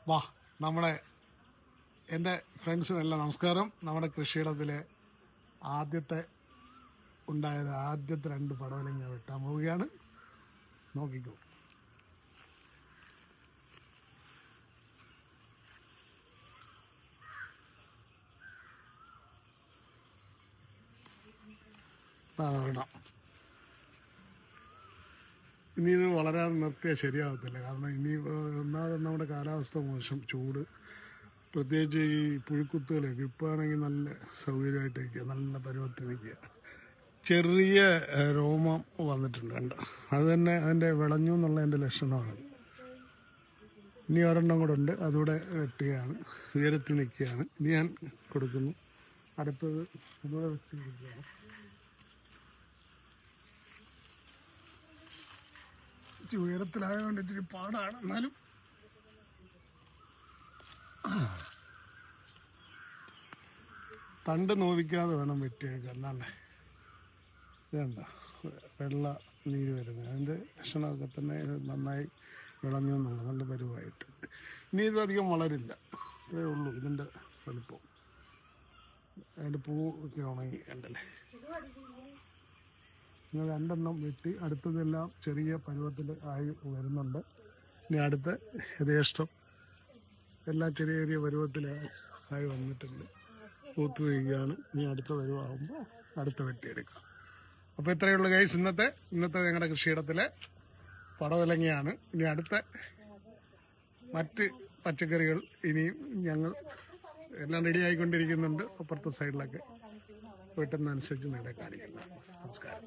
വാ എൻ്റെ ഫ്രണ്ട്സിനെല്ലാം നമസ്കാരം. നമ്മുടെ കൃഷിയിടത്തിലെ ആദ്യത്തെ 2 പടവലങ്ങ വെട്ടാൻ പോവുകയാണ്. നോക്കിക്കോ. ഒരെണ്ണം. ഇനി ഇത് വളരാൻ നിർത്തിയാൽ ശരിയാകത്തില്ല. കാരണം ഇനി ഒന്നാമത് നമ്മുടെ കാലാവസ്ഥ മോശം, ചൂട്, പ്രത്യേകിച്ച് ഈ പുഴുക്കുത്തുകളൊക്കെ ഇപ്പോൾ ആണെങ്കിൽ നല്ല സൗകര്യമായിട്ട് നിൽക്കുക, നല്ല പരുവത്തിൽ നിൽക്കുക. ചെറിയ രോമം വന്നിട്ടുണ്ട്, കണ്ടോ? അത് തന്നെ അതിൻ്റെ വിളഞ്ഞു എന്നുള്ളതിൻ്റെ ലക്ഷണമാണ്. ഇനി ഒരെണ്ണം കൂടെ ഉണ്ട്, അതുകൂടെ വെട്ടുകയാണ്. ഉയരത്തിൽ നിൽക്കുകയാണ്. ഇനി ഞാൻ കൊടുക്കുന്നു. അടുത്തത് അതുകൂടെ വെച്ച് കൊടുക്കുകയാണ്. ഉയരത്തിലായതുകൊണ്ട് ഇച്ചിരി പാടാണ്, എന്നാലും തണ്ട് നോവിക്കാതെ വേണം വെട്ടിയെടുക്കാൻ. എന്നാലേ ഇതണ്ട വെള്ള നീര് വരുന്നത്, അതിൻ്റെ ലക്ഷണമൊക്കെ തന്നെ നന്നായി വിളഞ്ഞു എന്നുള്ളത്, നല്ല പരുവായിട്ട്. ഇനി ഇതധികം വളരില്ല, ഇത്രയേ ഉള്ളൂ ഇതിൻ്റെ വലുപ്പം. അതിൻ്റെ പൂ ഒക്കെ ഉണങ്ങി കണ്ടല്ലേ. ഇങ്ങനെ 2 വെട്ടി അടുത്തതെല്ലാം ചെറിയ പരുവത്തിൽ ആയി വരുന്നുണ്ട്. ഇനി അടുത്ത യഥേഷ്ടം എല്ലാം ചെറിയ ചെറിയ പരുവത്തിൽ ആയി വന്നിട്ടുണ്ട്, പൂത്ത് വയ്ക്കുകയാണ്. ഇനി അടുത്ത പരുവാകുമ്പോൾ അടുത്ത വെട്ടിയെടുക്കാം. അപ്പോൾ ഇത്രയുള്ള ഗൈസ് ഇന്നത്തെ ഞങ്ങളുടെ കൃഷിയിടത്തിലെ പടവലങ്ങയാണ്. ഇനി അടുത്ത മറ്റ് പച്ചക്കറികൾ ഇനിയും ഞങ്ങൾ എല്ലാം റെഡി ആയിക്കൊണ്ടിരിക്കുന്നുണ്ട്. അപ്പുറത്തെ സൈഡിലൊക്കെ വെട്ടുന്നതനുസരിച്ച് നിങ്ങളെ കാണിക്കുന്നതാണ്. നമസ്കാരം.